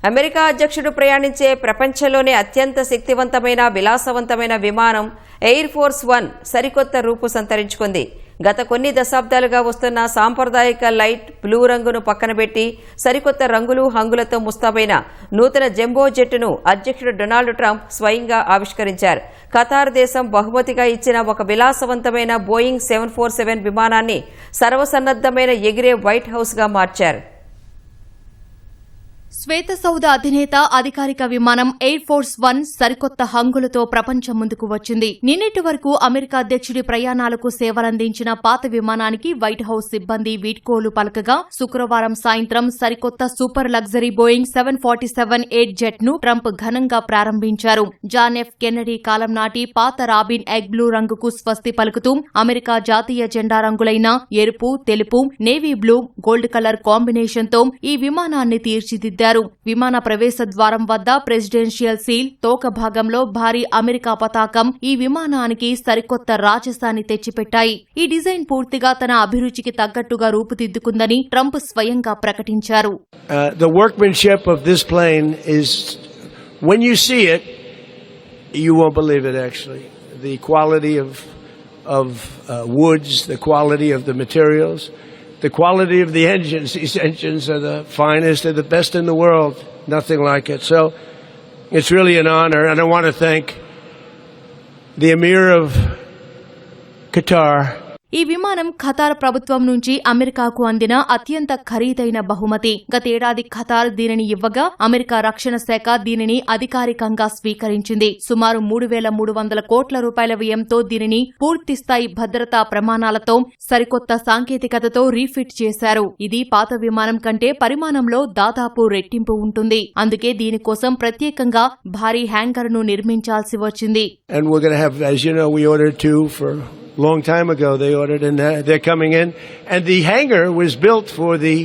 America అధ్యక్షుడు ప్రయాణించే ప్రపంచంలోనే అత్యంత శక్తివంతమైన విలాసవంతమైన విమానం ఎయిర్ ఫోర్స్ 1 సరికొత్త రూపు సంతరించుకుంది. గత కొన్ని దశాబ్దాలుగా వస్తున్న సాంప్రదాయిక లైట్ బ్లూ రంగును పక్కనబెట్టి సరికొత్త రంగులు హంగులతో ముస్తాబైన నూతన జంబో జెట్టును అధ్యక్షుడు డొనాల్డ్ ట్రంప్ స్వయంగా ఆవిష్కరించారు. ఖతార్ దేశం బహుమతిగా ఇచ్చిన ఒక విలాసవంతమైన బోయింగ్ 747 విమానాన్ని సర్వసన్నద్ధమైన ఎగిరే వైట్ హౌస్గా మార్చారు. శ్వేతసౌధ అధినేత అధికారిక విమానం ఎయిర్ ఫోర్స్ 1 సరికొత్త హంగులతో ప్రపంచం ముందుకు వచ్చింది. నిన్నటి వరకు అమెరికా అధ్యక్షుడి ప్రయాణాలకు సేవలందించిన పాత విమానానికి వైట్ హౌస్ సిబ్బంది వీడ్కోలు పలకగా శుక్రవారం సాయంత్రం సరికొత్త సూపర్ లగ్జరీ బోయింగ్ 747-8 జెట్ ను ట్రంప్ ఘనంగా ప్రారంభించారు. జాన్ ఎఫ్ కెన్నడీ కాలం నాటి పాత రాబిన్ ఎగ్ బ్లూ రంగుకు స్వస్తి పలుకుతూ అమెరికా జాతీయ జెండా రంగులైన ఎరుపు, తెలుపు, navy blue, gold colour combination తో ఈ విమానాన్ని తీర్చిదిద్దారు. విమాన ప్రవేశ ద్వారం వద్ద ప్రెసిడెన్షియల్ సీల్, తోక భాగంలో భారీ అమెరికా పతాకం ఈ విమానానికి సరికొత్త రాజసాన్ని తెచ్చిపెట్టాయి. ఈ డిజైన్ పూర్తిగా తన అభిరుచికి తగ్గట్టుగా రూపుదిద్దుకుందని ట్రంప్ స్వయంగా ప్రకటించారు. The workmanship of this plane is, when you see it, you won't believe it actually. The quality of woods, the quality of the materials, the quality of the engines. These engines are the finest, they're the best in the world. Nothing like it. So it's really an honor, and I want to thank the Emir of Qatar. ఈ విమానం Qatar ప్రభుత్వం నుంచి అమెరికాకు అందిన అత్యంత ఖరీదైన బహుమతి. గతేడాది ఖతార్ దీనిని ఇవ్వగా అమెరికా రక్షణ శాఖ దీనిని అధికారికంగా స్వీకరించింది. సుమారు 3,300 కోట్ల రూపాయల వ్యయంతో దీనిని పూర్తిస్థాయి భద్రతా ప్రమాణాలతో సరికొత్త సాంకేతికతతో రీఫిట్ చేశారు. ఇది పాత విమానం కంటే పరిమాణంలో దాదాపు రెట్టింపు ఉంటుంది. అందుకే దీనికోసం ప్రత్యేకంగా భారీ హ్యాంగర్ ను నిర్మించాల్సి వచ్చింది. Long time ago they ordered, and they're coming in, and the hangar was built for the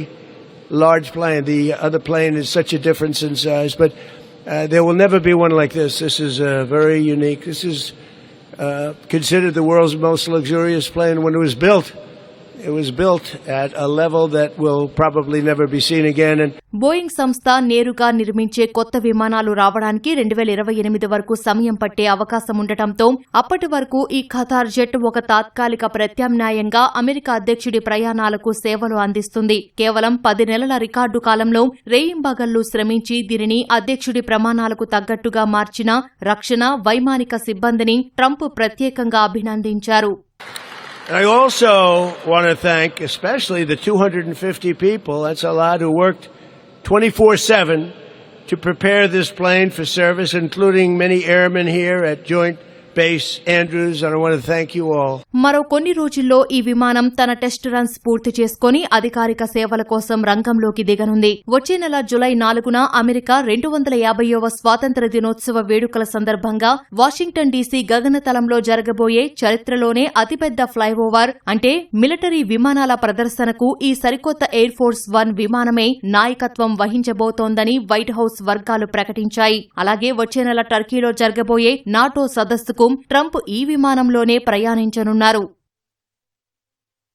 large plane. The other plane is such a difference in size, but there will never be one like this. This is very unique. This is considered the world's most luxurious plane. When it was built at a level that will probably never be seen again. And Boeing సంస్థ నేరుగా నిర్మించే కొత్త విమానాలు రావడానికి 2028 వరకు సమయం పట్టే అవకాశం ఉండటంతో అప్పటి వరకు ఈ ఖతార్ జెట్ ఒక తాత్కాలిక ప్రత్యామ్నాయంగా అమెరికా అధ్యక్షుడి ప్రయాణాలకు సేవలు అందిస్తుంది. కేవలం 10 నెలల రికార్డు కాలంలో రేయింబగళ్లు శ్రమించి దీనిని అధ్యక్షుడి ప్రమాణాలకు తగ్గట్టుగా మార్చిన రక్షణ, వైమానిక సిబ్బందిని ట్రంప్ ప్రత్యేకంగా అభినందించారు. I also want to thank especially the 250 people, that's a lot, who worked 24/7 to prepare this plane for service, including many airmen here at Joint Base Andrews, and I want to thank you all. మరో కొన్ని రోజుల్లో ఈ విమానం తన test runs పూర్తి చేసుకుని అధికారిక సేవల కోసం రంగంలోకి దిగనుంది. వచ్చే నెల జులై 4న అమెరికా 250వ స్వాతంత్ర్య దినోత్సవ వేడుకల సందర్భంగా వాషింగ్టన్ డీసీ గగనతలంలో జరగబోయే చరిత్రలోనే అతిపెద్ద ఫ్లైఓవర్ అంటే మిలిటరీ విమానాల ప్రదర్శనకు ఈ సరికొత్త ఎయిర్ ఫోర్స్ 1 విమానమే నాయకత్వం వహించబోతోందని వైట్ హౌస్ వర్గాలు ప్రకటించాయి. అలాగే వచ్చే నెల టర్కీలో జరగబోయే నాటో సదస్సుకు ట్రంప్ ఈ విమానంలోనే ప్రయాణించనున్నారు.